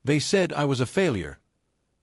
They said I was a failure.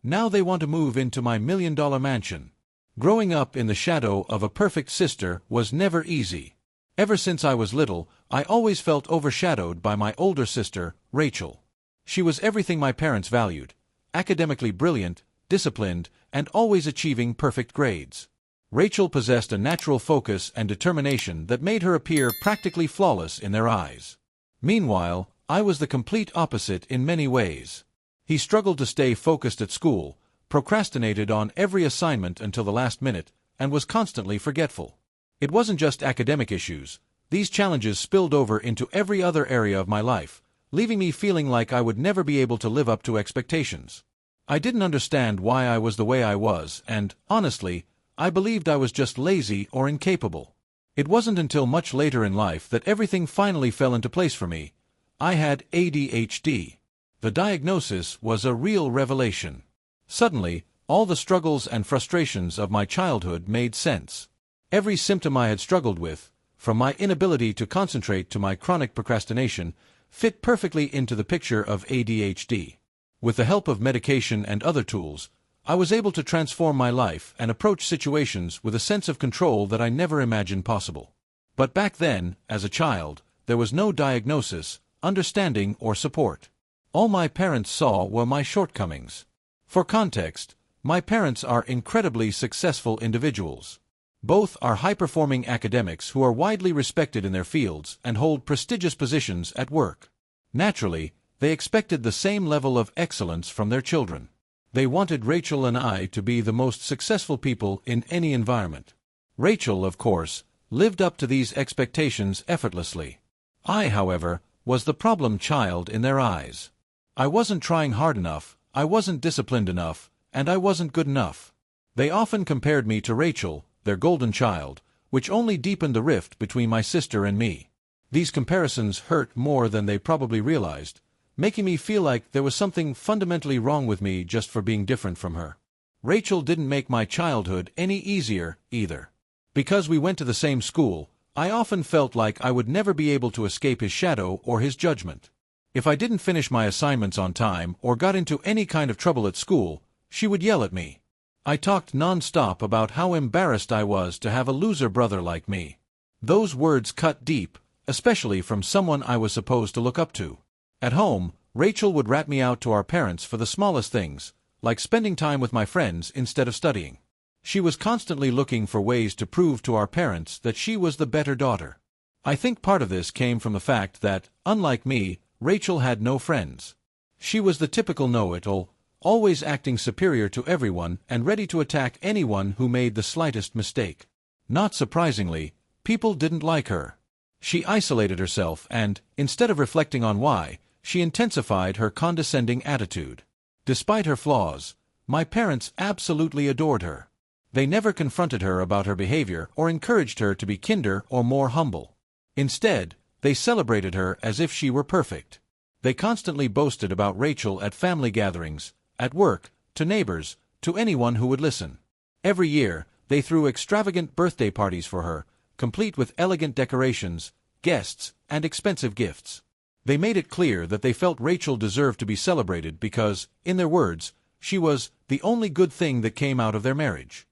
Now they want to move into my $1 million mansion. Growing up in the shadow of a perfect sister was never easy. Ever since I was little, I always felt overshadowed by my older sister, Rachel. She was everything my parents valued: academically brilliant, disciplined, and always achieving perfect grades. Rachel possessed a natural focus and determination that made her appear practically flawless in their eyes. Meanwhile, I was the complete opposite in many ways. He struggled to stay focused at school, procrastinated on every assignment until the last minute, and was constantly forgetful. It wasn't just academic issues. These challenges spilled over into every other area of my life, leaving me feeling like I would never be able to live up to expectations. I didn't understand why I was the way I was, and, honestly, I believed I was just lazy or incapable. It wasn't until much later in life that everything finally fell into place for me. I had ADHD. The diagnosis was a real revelation. Suddenly, all the struggles and frustrations of my childhood made sense. Every symptom I had struggled with, from my inability to concentrate to my chronic procrastination, fit perfectly into the picture of ADHD. With the help of medication and other tools, I was able to transform my life and approach situations with a sense of control that I never imagined possible. But back then, as a child, there was no diagnosis, understanding, or support. All my parents saw were my shortcomings. For context, my parents are incredibly successful individuals. Both are high-performing academics who are widely respected in their fields and hold prestigious positions at work. Naturally, they expected the same level of excellence from their children. They wanted Rachel and I to be the most successful people in any environment. Rachel, of course, lived up to these expectations effortlessly. I, however, was the problem child in their eyes. I wasn't trying hard enough, I wasn't disciplined enough, and I wasn't good enough. They often compared me to Rachel, their golden child, which only deepened the rift between my sister and me. These comparisons hurt more than they probably realized, making me feel like there was something fundamentally wrong with me just for being different from her. Rachel didn't make my childhood any easier, either. Because we went to the same school, I often felt like I would never be able to escape his shadow or his judgment. If I didn't finish my assignments on time or got into any kind of trouble at school, she would yell at me. I talked non-stop about how embarrassed I was to have a loser brother like me. Those words cut deep, especially from someone I was supposed to look up to. At home, Rachel would rat me out to our parents for the smallest things, like spending time with my friends instead of studying. She was constantly looking for ways to prove to our parents that she was the better daughter. I think part of this came from the fact that, unlike me, Rachel had no friends. She was the typical know-it-all, always acting superior to everyone and ready to attack anyone who made the slightest mistake. Not surprisingly, people didn't like her. She isolated herself and, instead of reflecting on why, she intensified her condescending attitude. Despite her flaws, my parents absolutely adored her. They never confronted her about her behavior or encouraged her to be kinder or more humble. Instead, they celebrated her as if she were perfect. They constantly boasted about Rachel at family gatherings, at work, to neighbors, to anyone who would listen. Every year, they threw extravagant birthday parties for her, complete with elegant decorations, guests, and expensive gifts. They made it clear that they felt Rachel deserved to be celebrated because, in their words, she was the only good thing that came out of their marriage.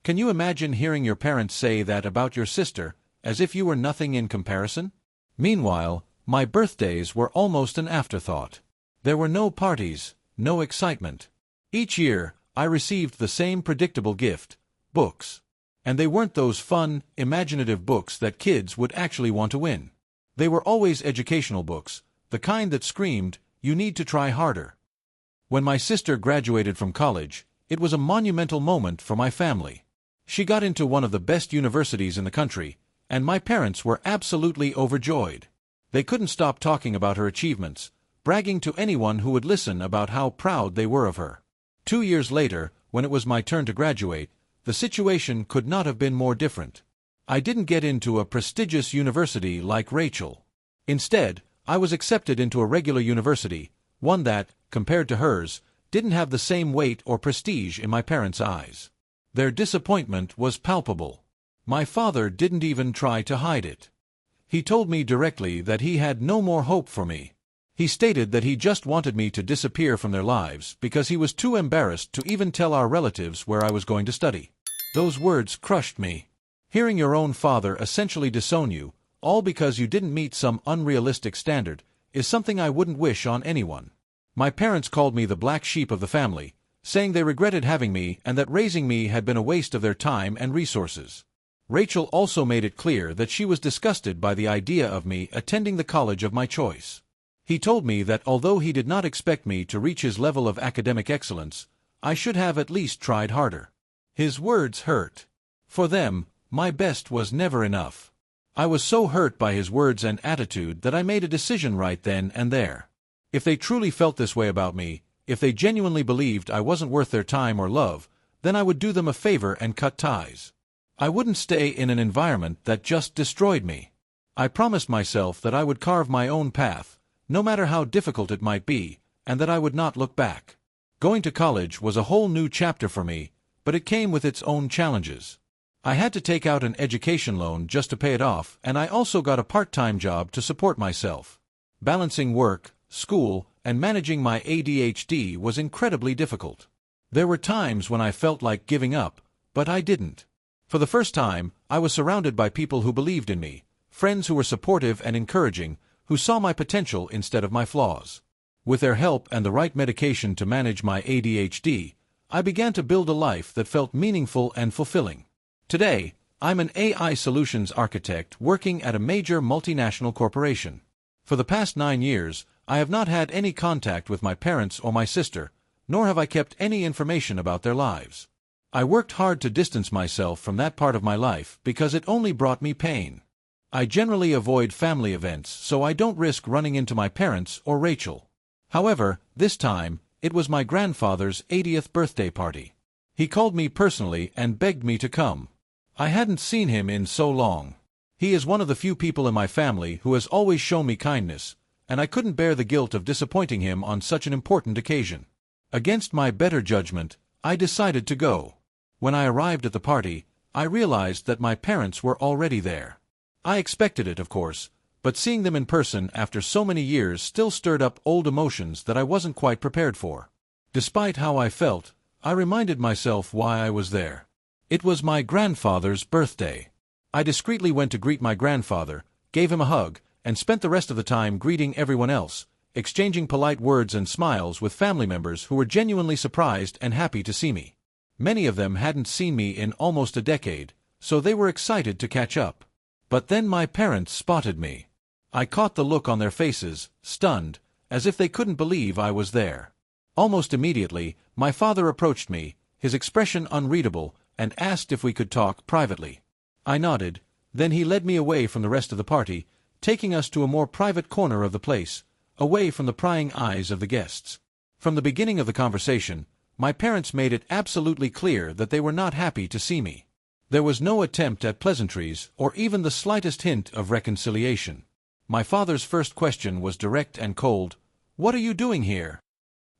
Can you imagine hearing your parents say that about your sister, as if you were nothing in comparison? Meanwhile, my birthdays were almost an afterthought. There were no parties, no excitement. Each year, I received the same predictable gift: books. And they weren't those fun, imaginative books that kids would actually want to win. They were always educational books, the kind that screamed, "You need to try harder." When my sister graduated from college, it was a monumental moment for my family. She got into one of the best universities in the country, and my parents were absolutely overjoyed. They couldn't stop talking about her achievements, bragging to anyone who would listen about how proud they were of her. 2 years later, when it was my turn to graduate, the situation could not have been more different. I didn't get into a prestigious university like Rachel. Instead, I was accepted into a regular university, one that, compared to hers, didn't have the same weight or prestige in my parents' eyes. Their disappointment was palpable. My father didn't even try to hide it. He told me directly that he had no more hope for me. He stated that he just wanted me to disappear from their lives because he was too embarrassed to even tell our relatives where I was going to study. Those words crushed me. Hearing your own father essentially disown you, all because you didn't meet some unrealistic standard, is something I wouldn't wish on anyone. My parents called me the black sheep of the family, saying they regretted having me and that raising me had been a waste of their time and resources. Rachel also made it clear that she was disgusted by the idea of me attending the college of my choice. He told me that although he did not expect me to reach his level of academic excellence, I should have at least tried harder. His words hurt. For them, my best was never enough. I was so hurt by his words and attitude that I made a decision right then and there. If they truly felt this way about me, if they genuinely believed I wasn't worth their time or love, then I would do them a favor and cut ties. I wouldn't stay in an environment that just destroyed me. I promised myself that I would carve my own path, no matter how difficult it might be, and that I would not look back. Going to college was a whole new chapter for me, but it came with its own challenges. I had to take out an education loan just to pay it off, and I also got a part-time job to support myself. Balancing work, school, and managing my ADHD was incredibly difficult. There were times when I felt like giving up, but I didn't. For the first time, I was surrounded by people who believed in me, friends who were supportive and encouraging, who saw my potential instead of my flaws. With their help and the right medication to manage my ADHD, I began to build a life that felt meaningful and fulfilling. Today, I'm an AI solutions architect working at a major multinational corporation. For the past 9 years, I have not had any contact with my parents or my sister, nor have I kept any information about their lives. I worked hard to distance myself from that part of my life because it only brought me pain. I generally avoid family events so I don't risk running into my parents or Rachel. However, this time, it was my grandfather's 80th birthday party. He called me personally and begged me to come. I hadn't seen him in so long. He is one of the few people in my family who has always shown me kindness, and I couldn't bear the guilt of disappointing him on such an important occasion. Against my better judgment, I decided to go. When I arrived at the party, I realized that my parents were already there. I expected it, of course, but seeing them in person after so many years still stirred up old emotions that I wasn't quite prepared for. Despite how I felt, I reminded myself why I was there. It was my grandfather's birthday. I discreetly went to greet my grandfather, gave him a hug, and spent the rest of the time greeting everyone else, exchanging polite words and smiles with family members who were genuinely surprised and happy to see me. Many of them hadn't seen me in almost a decade, so they were excited to catch up. But then my parents spotted me. I caught the look on their faces, stunned, as if they couldn't believe I was there. Almost immediately, my father approached me, his expression unreadable, and asked if we could talk privately. I nodded, then he led me away from the rest of the party, taking us to a more private corner of the place, away from the prying eyes of the guests. From the beginning of the conversation, my parents made it absolutely clear that they were not happy to see me. There was no attempt at pleasantries or even the slightest hint of reconciliation. My father's first question was direct and cold. "What are you doing here?"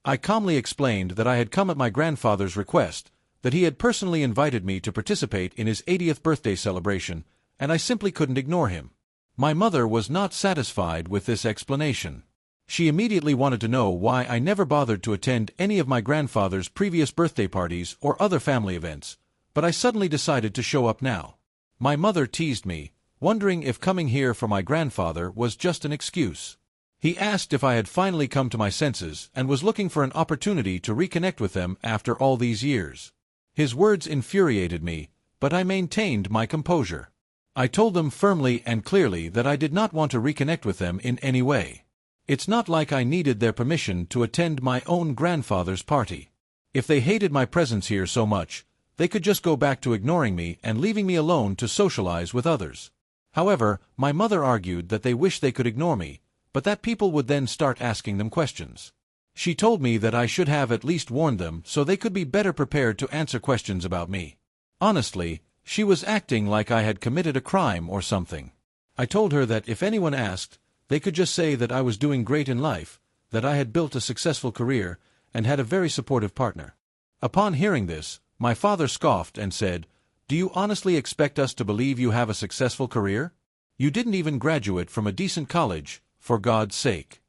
I calmly explained that I had come at my grandfather's request, that he had personally invited me to participate in his 80th birthday celebration, and I simply couldn't ignore him. My mother was not satisfied with this explanation. She immediately wanted to know why I never bothered to attend any of my grandfather's previous birthday parties or other family events, but I suddenly decided to show up now. My mother teased me, wondering if coming here for my grandfather was just an excuse. He asked if I had finally come to my senses and was looking for an opportunity to reconnect with them after all these years. His words infuriated me, but I maintained my composure. I told them firmly and clearly that I did not want to reconnect with them in any way. It's not like I needed their permission to attend my own grandfather's party. If they hated my presence here so much, they could just go back to ignoring me and leaving me alone to socialize with others. However, my mother argued that they wished they could ignore me, but that people would then start asking them questions. She told me that I should have at least warned them so they could be better prepared to answer questions about me. Honestly, she was acting like I had committed a crime or something. I told her that if anyone asked, they could just say that I was doing great in life, that I had built a successful career, and had a very supportive partner. Upon hearing this, my father scoffed and said, "Do you honestly expect us to believe you have a successful career? You didn't even graduate from a decent college, for God's sake."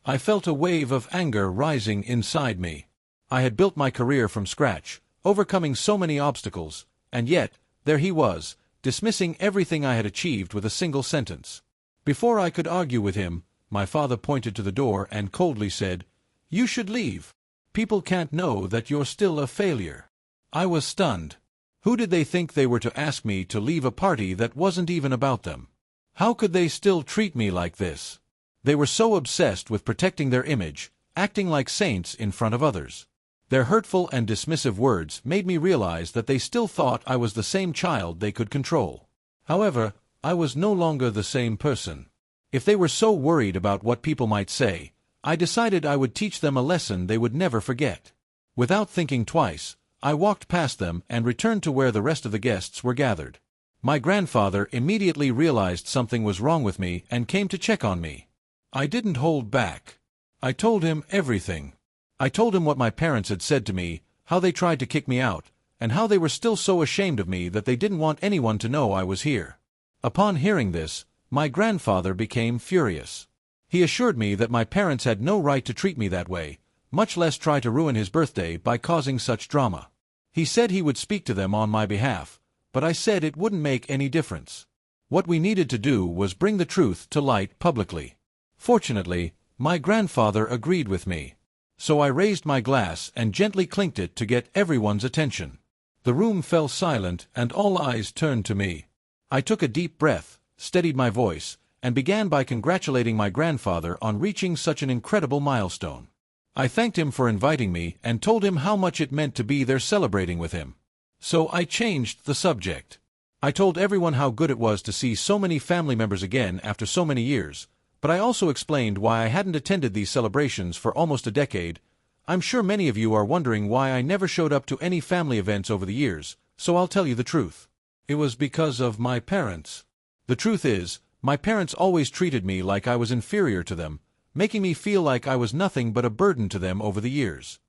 I felt a wave of anger rising inside me. I had built my career from scratch, overcoming so many obstacles, and yet, there he was, dismissing everything I had achieved with a single sentence. Before I could argue with him, my father pointed to the door and coldly said, "You should leave. People can't know that you're still a failure." I was stunned. Who did they think they were to ask me to leave a party that wasn't even about them? How could they still treat me like this? They were so obsessed with protecting their image, acting like saints in front of others. Their hurtful and dismissive words made me realize that they still thought I was the same child they could control. However, I was no longer the same person. If they were so worried about what people might say, I decided I would teach them a lesson they would never forget. Without thinking twice, I walked past them and returned to where the rest of the guests were gathered. My grandfather immediately realized something was wrong with me and came to check on me. I didn't hold back. I told him everything. I told him what my parents had said to me, how they tried to kick me out, and how they were still so ashamed of me that they didn't want anyone to know I was here. Upon hearing this, my grandfather became furious. He assured me that my parents had no right to treat me that way, much less try to ruin his birthday by causing such drama. He said he would speak to them on my behalf, but I said it wouldn't make any difference. What we needed to do was bring the truth to light publicly. Fortunately, my grandfather agreed with me. So I raised my glass and gently clinked it to get everyone's attention. The room fell silent and all eyes turned to me. I took a deep breath, steadied my voice, and began by congratulating my grandfather on reaching such an incredible milestone. I thanked him for inviting me and told him how much it meant to be there celebrating with him. So I changed the subject. I told everyone how good it was to see so many family members again after so many years, but I also explained why I hadn't attended these celebrations for almost a decade. I'm sure many of you are wondering why I never showed up to any family events over the years, so I'll tell you the truth. It was because of my parents. The truth is, my parents always treated me like I was inferior to them, making me feel like I was nothing but a burden to them over the years.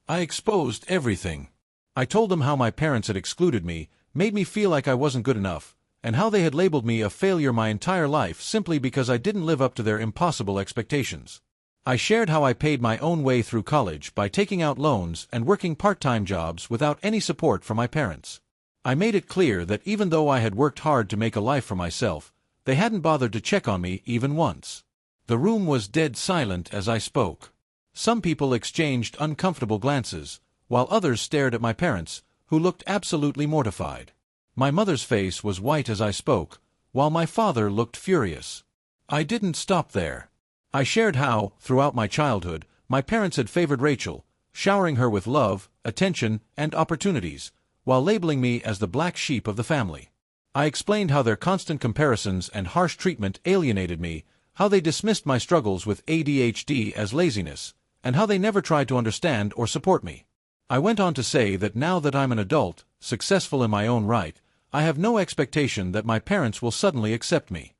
I exposed everything. I told them how my parents had excluded me, made me feel like I wasn't good enough, and how they had labeled me a failure my entire life simply because I didn't live up to their impossible expectations. I shared how I paid my own way through college by taking out loans and working part-time jobs without any support from my parents. I made it clear that even though I had worked hard to make a life for myself, they hadn't bothered to check on me even once. The room was dead silent as I spoke. Some people exchanged uncomfortable glances, while others stared at my parents, who looked absolutely mortified. My mother's face was white as I spoke, while my father looked furious. I didn't stop there. I shared how, throughout my childhood, my parents had favored Rachel, showering her with love, attention, and opportunities, while labeling me as the black sheep of the family. I explained how their constant comparisons and harsh treatment alienated me, how they dismissed my struggles with ADHD as laziness, and how they never tried to understand or support me. I went on to say that now that I'm an adult, successful in my own right, I have no expectation that my parents will suddenly accept me.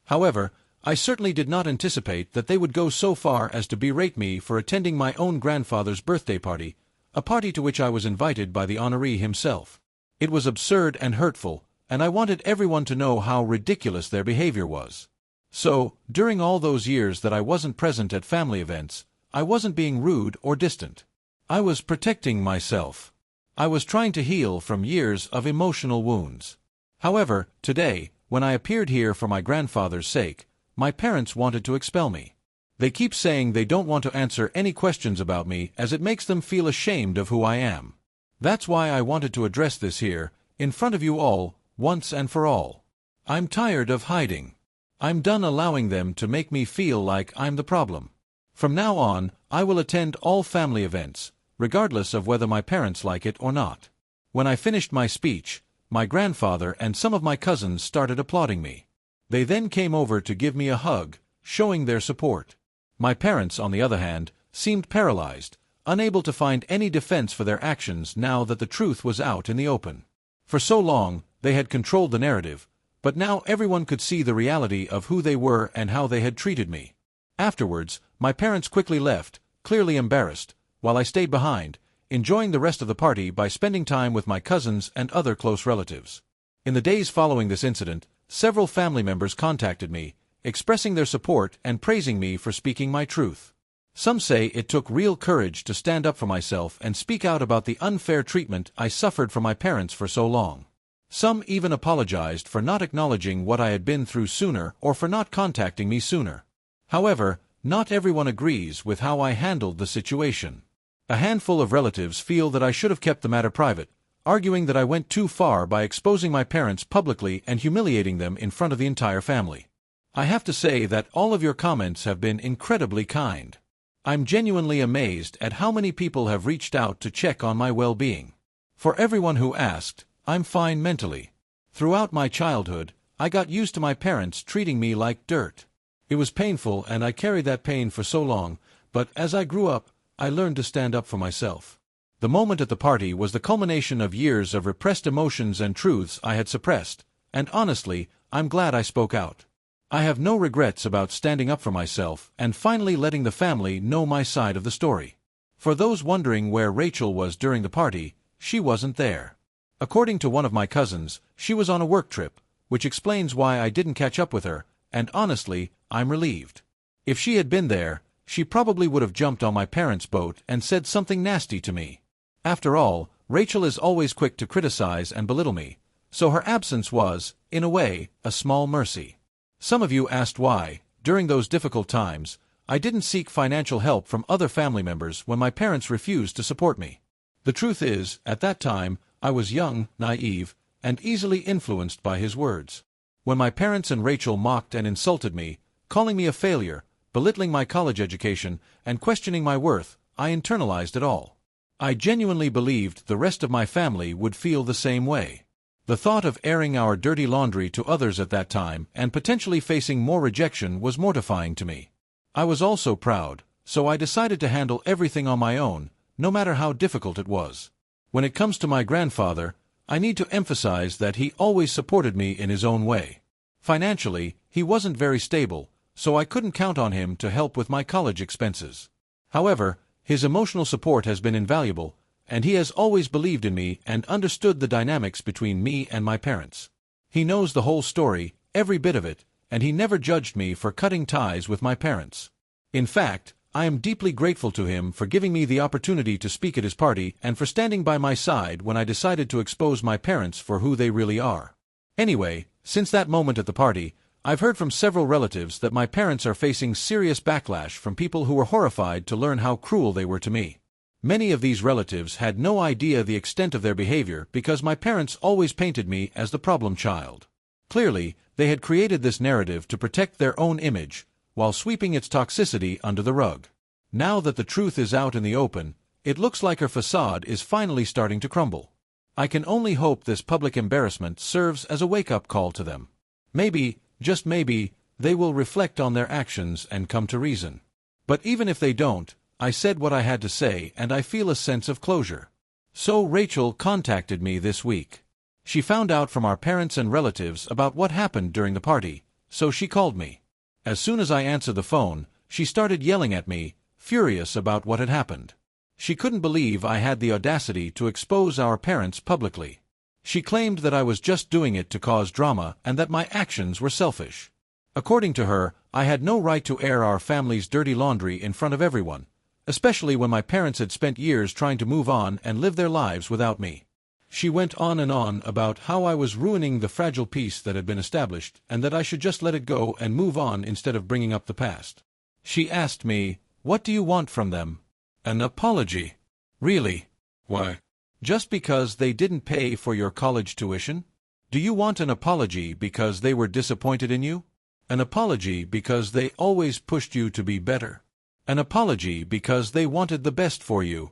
However, I certainly did not anticipate that they would go so far as to berate me for attending my own grandfather's birthday party, a party to which I was invited by the honoree himself. It was absurd and hurtful, and I wanted everyone to know how ridiculous their behavior was. So, during all those years that I wasn't present at family events, I wasn't being rude or distant. I was protecting myself. I was trying to heal from years of emotional wounds. However, today, when I appeared here for my grandfather's sake, my parents wanted to expel me. They keep saying they don't want to answer any questions about me as it makes them feel ashamed of who I am. That's why I wanted to address this here, in front of you all, once and for all. I'm tired of hiding. I'm done allowing them to make me feel like I'm the problem. From now on, I will attend all family events, regardless of whether my parents like it or not. When I finished my speech, my grandfather and some of my cousins started applauding me. They then came over to give me a hug, showing their support. My parents, on the other hand, seemed paralyzed, unable to find any defense for their actions now that the truth was out in the open. For so long, they had controlled the narrative, but now everyone could see the reality of who they were and how they had treated me. Afterwards, my parents quickly left, clearly embarrassed, while I stayed behind, enjoying the rest of the party by spending time with my cousins and other close relatives. In the days following this incident, several family members contacted me, expressing their support and praising me for speaking my truth. Some say it took real courage to stand up for myself and speak out about the unfair treatment I suffered from my parents for so long. Some even apologized for not acknowledging what I had been through sooner or for not contacting me sooner. However, not everyone agrees with how I handled the situation. A handful of relatives feel that I should have kept the matter private, arguing that I went too far by exposing my parents publicly and humiliating them in front of the entire family. I have to say that all of your comments have been incredibly kind. I'm genuinely amazed at how many people have reached out to check on my well-being. For everyone who asked, I'm fine mentally. Throughout my childhood, I got used to my parents treating me like dirt. It was painful and I carried that pain for so long, but as I grew up, I learned to stand up for myself. The moment at the party was the culmination of years of repressed emotions and truths I had suppressed, and honestly, I'm glad I spoke out. I have no regrets about standing up for myself and finally letting the family know my side of the story. For those wondering where Rachel was during the party, she wasn't there. According to one of my cousins, she was on a work trip, which explains why I didn't catch up with her, and honestly, I'm relieved. If she had been there, she probably would have jumped on my parents' boat and said something nasty to me. After all, Rachel is always quick to criticize and belittle me, so her absence was, in a way, a small mercy. Some of you asked why, during those difficult times, I didn't seek financial help from other family members when my parents refused to support me. The truth is, at that time, I was young, naive, and easily influenced by his words. When my parents and Rachel mocked and insulted me, calling me a failure, belittling my college education, and questioning my worth, I internalized it all. I genuinely believed the rest of my family would feel the same way. The thought of airing our dirty laundry to others at that time and potentially facing more rejection was mortifying to me. I was also proud, so I decided to handle everything on my own, no matter how difficult it was. When it comes to my grandfather, I need to emphasize that he always supported me in his own way. Financially, he wasn't very stable, so I couldn't count on him to help with my college expenses. However, his emotional support has been invaluable, and he has always believed in me and understood the dynamics between me and my parents. He knows the whole story, every bit of it, and he never judged me for cutting ties with my parents. In fact, I am deeply grateful to him for giving me the opportunity to speak at his party and for standing by my side when I decided to expose my parents for who they really are. Anyway, since that moment at the party, I've heard from several relatives that my parents are facing serious backlash from people who were horrified to learn how cruel they were to me. Many of these relatives had no idea the extent of their behavior because my parents always painted me as the problem child. Clearly, they had created this narrative to protect their own image, while sweeping its toxicity under the rug. Now that the truth is out in the open, it looks like her facade is finally starting to crumble. I can only hope this public embarrassment serves as a wake-up call to them. Maybe, just maybe, they will reflect on their actions and come to reason. But even if they don't, I said what I had to say and I feel a sense of closure. So Rachel contacted me this week. She found out from our parents and relatives about what happened during the party, so she called me. As soon as I answered the phone, she started yelling at me, furious about what had happened. She couldn't believe I had the audacity to expose our parents publicly. She claimed that I was just doing it to cause drama and that my actions were selfish. According to her, I had no right to air our family's dirty laundry in front of everyone, especially when my parents had spent years trying to move on and live their lives without me. She went on and on about how I was ruining the fragile peace that had been established and that I should just let it go and move on instead of bringing up the past. She asked me, "What do you want from them?" "An apology." "Really? Why? Just because they didn't pay for your college tuition? Do you want an apology because they were disappointed in you? An apology because they always pushed you to be better? An apology because they wanted the best for you?"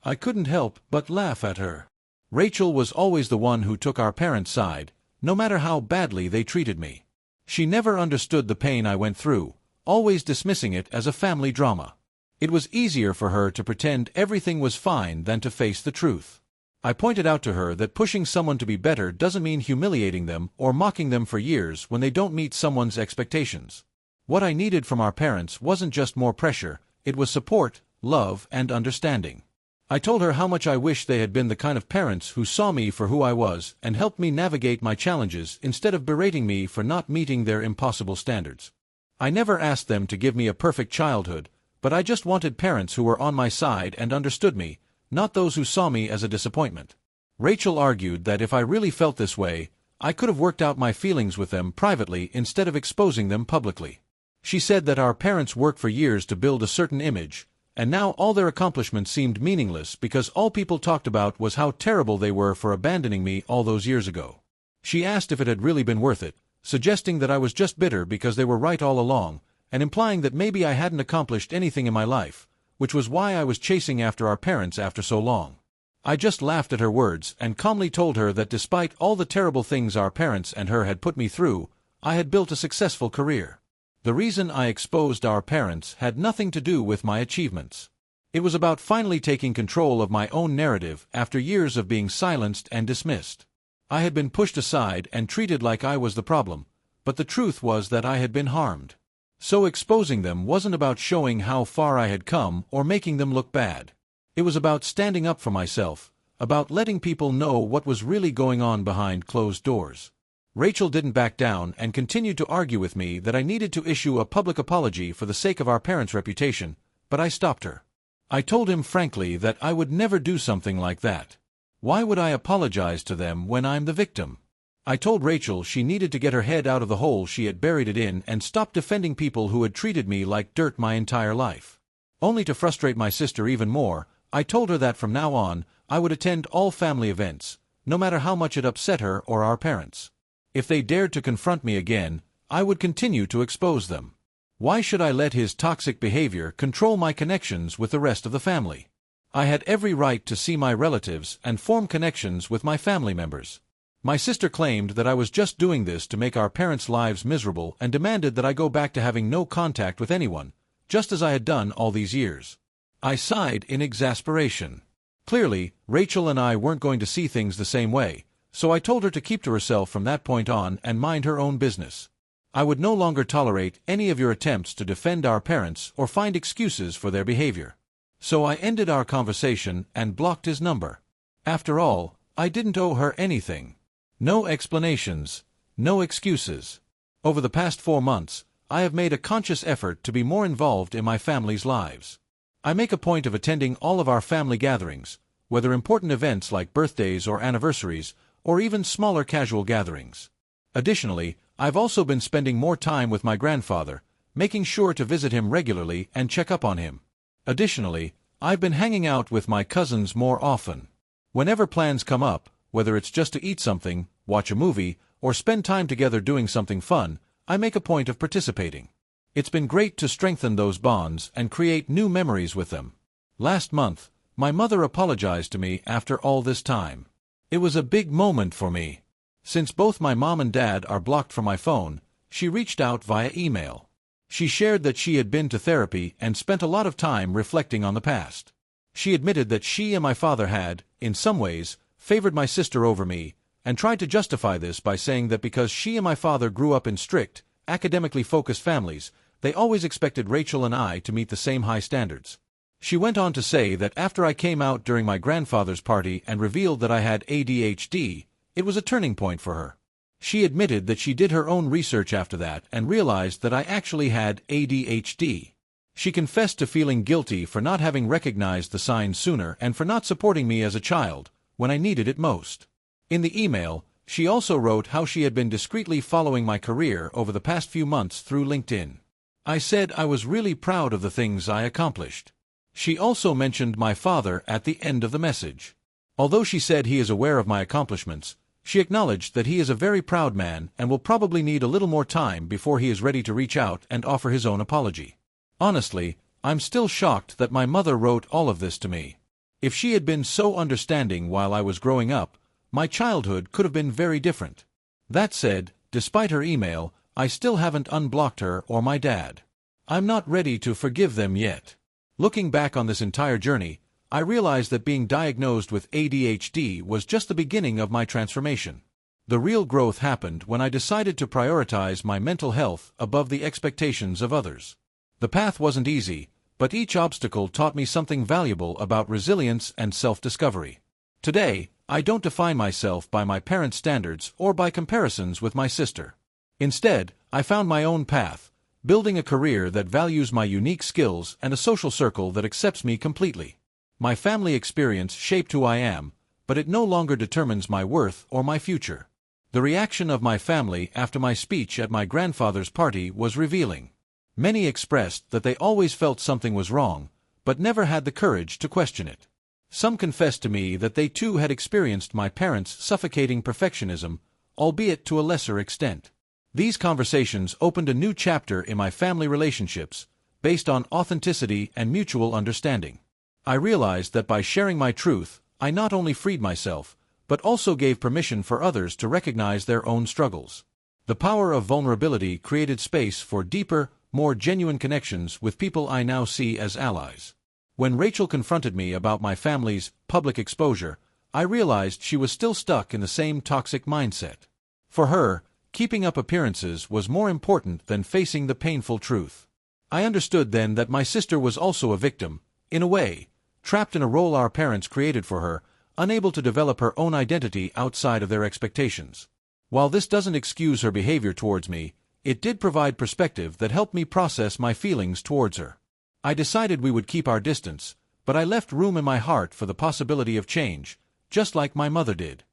I couldn't help but laugh at her. Rachel was always the one who took our parents' side, no matter how badly they treated me. She never understood the pain I went through, always dismissing it as a family drama. It was easier for her to pretend everything was fine than to face the truth. I pointed out to her that pushing someone to be better doesn't mean humiliating them or mocking them for years when they don't meet someone's expectations. What I needed from our parents wasn't just more pressure, it was support, love, and understanding. I told her how much I wished they had been the kind of parents who saw me for who I was and helped me navigate my challenges instead of berating me for not meeting their impossible standards. I never asked them to give me a perfect childhood, but I just wanted parents who were on my side and understood me, not those who saw me as a disappointment. Rachel argued that if I really felt this way, I could have worked out my feelings with them privately instead of exposing them publicly. She said that our parents worked for years to build a certain image, and now all their accomplishments seemed meaningless because all people talked about was how terrible they were for abandoning me all those years ago. She asked if it had really been worth it, suggesting that I was just bitter because they were right all along, and implying that maybe I hadn't accomplished anything in my life, which was why I was chasing after our parents after so long. I just laughed at her words and calmly told her that despite all the terrible things our parents and her had put me through, I had built a successful career. The reason I exposed our parents had nothing to do with my achievements. It was about finally taking control of my own narrative after years of being silenced and dismissed. I had been pushed aside and treated like I was the problem, but the truth was that I had been harmed. So exposing them wasn't about showing how far I had come or making them look bad. It was about standing up for myself, about letting people know what was really going on behind closed doors. Rachel didn't back down and continued to argue with me that I needed to issue a public apology for the sake of our parents' reputation, but I stopped her. I told him frankly that I would never do something like that. Why would I apologize to them when I'm the victim? I told Rachel she needed to get her head out of the hole she had buried it in and stop defending people who had treated me like dirt my entire life. Only to frustrate my sister even more, I told her that from now on, I would attend all family events, no matter how much it upset her or our parents. If they dared to confront me again, I would continue to expose them. Why should I let his toxic behavior control my connections with the rest of the family? I had every right to see my relatives and form connections with my family members. My sister claimed that I was just doing this to make our parents' lives miserable and demanded that I go back to having no contact with anyone, just as I had done all these years. I sighed in exasperation. Clearly, Rachel and I weren't going to see things the same way, so I told her to keep to herself from that point on and mind her own business. I would no longer tolerate any of your attempts to defend our parents or find excuses for their behavior. So I ended our conversation and blocked his number. After all, I didn't owe her anything. No explanations, no excuses. Over the past 4 months, I have made a conscious effort to be more involved in my family's lives. I make a point of attending all of our family gatherings, whether important events like birthdays or anniversaries, or even smaller casual gatherings. Additionally, I've also been spending more time with my grandfather, making sure to visit him regularly and check up on him. Additionally, I've been hanging out with my cousins more often. Whenever plans come up, whether it's just to eat something, watch a movie, or spend time together doing something fun, I make a point of participating. It's been great to strengthen those bonds and create new memories with them. Last month, my mother apologized to me after all this time. It was a big moment for me. Since both my mom and dad are blocked from my phone, she reached out via email. She shared that she had been to therapy and spent a lot of time reflecting on the past. She admitted that she and my father had, in some ways, favored my sister over me, and tried to justify this by saying that because she and my father grew up in strict, academically focused families, they always expected Rachel and I to meet the same high standards. She went on to say that after I came out during my grandfather's party and revealed that I had ADHD, it was a turning point for her. She admitted that she did her own research after that and realized that I actually had ADHD. She confessed to feeling guilty for not having recognized the signs sooner and for not supporting me as a child, when I needed it most. In the email, she also wrote how she had been discreetly following my career over the past few months through LinkedIn. I said I was really proud of the things I accomplished. She also mentioned my father at the end of the message. Although she said he is aware of my accomplishments, she acknowledged that he is a very proud man and will probably need a little more time before he is ready to reach out and offer his own apology. Honestly, I'm still shocked that my mother wrote all of this to me. If she had been so understanding while I was growing up, my childhood could have been very different. That said, despite her email, I still haven't unblocked her or my dad. I'm not ready to forgive them yet. Looking back on this entire journey, I realized that being diagnosed with ADHD was just the beginning of my transformation. The real growth happened when I decided to prioritize my mental health above the expectations of others. The path wasn't easy, but each obstacle taught me something valuable about resilience and self-discovery. Today, I don't define myself by my parents' standards or by comparisons with my sister. Instead, I found my own path, building a career that values my unique skills and a social circle that accepts me completely. My family experience shaped who I am, but it no longer determines my worth or my future. The reaction of my family after my speech at my grandfather's party was revealing. Many expressed that they always felt something was wrong, but never had the courage to question it. Some confessed to me that they too had experienced my parents' suffocating perfectionism, albeit to a lesser extent. These conversations opened a new chapter in my family relationships, based on authenticity and mutual understanding. I realized that by sharing my truth, I not only freed myself, but also gave permission for others to recognize their own struggles. The power of vulnerability created space for deeper, more genuine connections with people I now see as allies. When Rachel confronted me about my family's public exposure, I realized she was still stuck in the same toxic mindset. For her, keeping up appearances was more important than facing the painful truth. I understood then that my sister was also a victim, in a way, trapped in a role our parents created for her, unable to develop her own identity outside of their expectations. While this doesn't excuse her behavior towards me, it did provide perspective that helped me process my feelings towards her. I decided we would keep our distance, but I left room in my heart for the possibility of change, just like my mother did.